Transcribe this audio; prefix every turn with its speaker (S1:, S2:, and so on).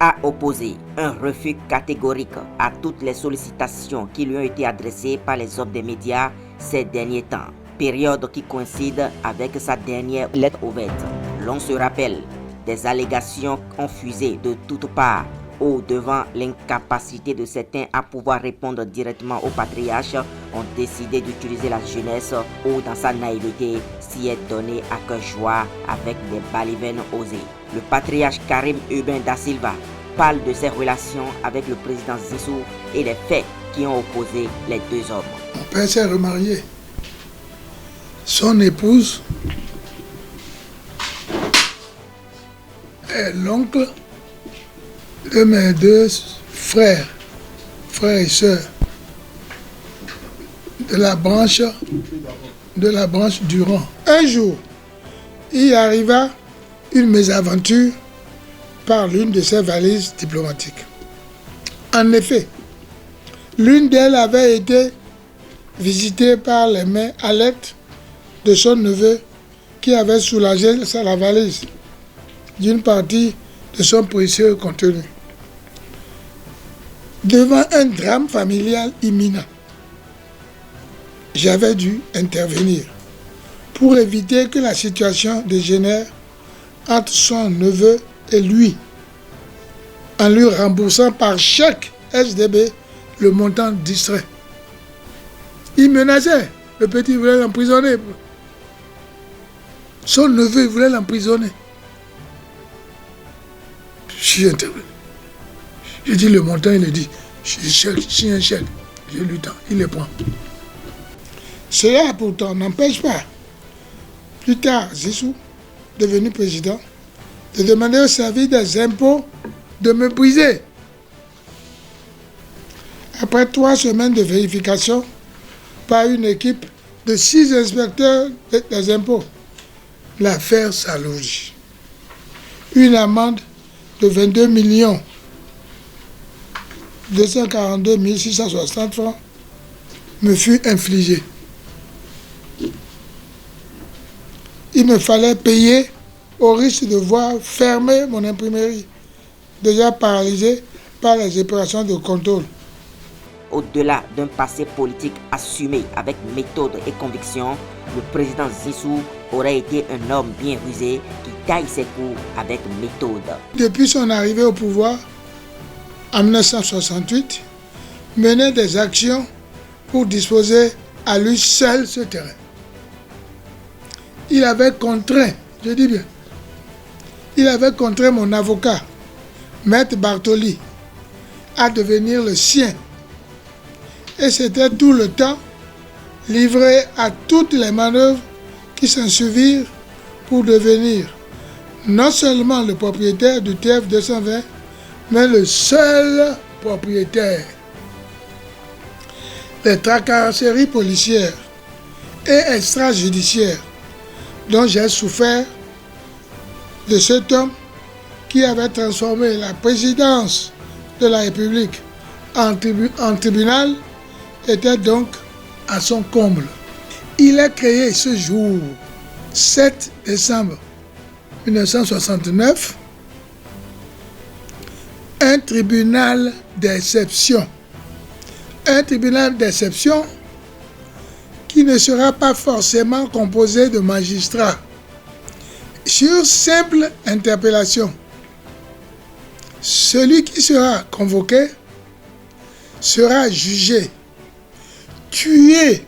S1: a opposé un refus catégorique à toutes les sollicitations qui lui ont été adressées par les hommes des médias ces derniers temps, période qui coïncide avec sa dernière lettre ouverte. L'on se rappelle, des allégations ont fusé de toutes parts devant l'incapacité de certains à pouvoir répondre directement au patriarche, ont décidé d'utiliser la jeunesse ou dans sa naïveté s'y est donné à cœur joie avec des balivernes osées. Le patriarche Karim Urbain da Silva parle de ses relations avec le président Zissou et les faits qui ont opposé les deux hommes.
S2: Mon père s'est remarié. Son épouse est l'oncle de mes deux frères et sœurs, de la branche Durand. Un jour, il arriva une mésaventure par l'une de ses valises diplomatiques. En effet, l'une d'elles avait été visitée par les mains alertes de son neveu qui avait soulagé la valise d'une partie de son précieux contenu. Devant un drame familial imminent, j'avais dû intervenir pour éviter que la situation dégénère entre son neveu et lui, en lui remboursant par chèque SDB le montant distrait. Il menaçait, le petit voulait l'emprisonner. Son neveu voulait l'emprisonner. Je suis intervenu. Je dis le montant, il a dit, si un chèque, je lui tends, il le prend. Cela pourtant n'empêche pas, plus tard, Zissou, devenu président, de demander au service des impôts de me briser. Après 3 semaines de vérification par une équipe de 6 inspecteurs des impôts, l'affaire s'alourdit. Une amende de 22 242 660 francs me fut infligée. Il me fallait payer au risque de voir fermer mon imprimerie, déjà paralysée par les opérations de contrôle.
S1: Au-delà d'un passé politique assumé avec méthode et conviction, le président Zissou aurait été un homme bien rusé qui taille ses coups avec méthode.
S2: Depuis son arrivée au pouvoir, en 1968, menait des actions pour disposer à lui seul ce terrain. Il avait contraint, je dis bien, il avait contraint mon avocat, Maître Bartoli, à devenir le sien. Et c'était tout le temps livré à toutes les manœuvres qui s'ensuivirent pour devenir non seulement le propriétaire du TF 220, mais le seul propriétaire. Les tracasseries policières et extrajudiciaires dont j'ai souffert de cet homme qui avait transformé la présidence de la République en tribunal était donc à son comble. Il a créé ce jour, 7 décembre 1969, un tribunal d'exception. Un tribunal d'exception qui ne sera pas forcément composé de magistrats. Sur simple interpellation, celui qui sera convoqué sera jugé, tué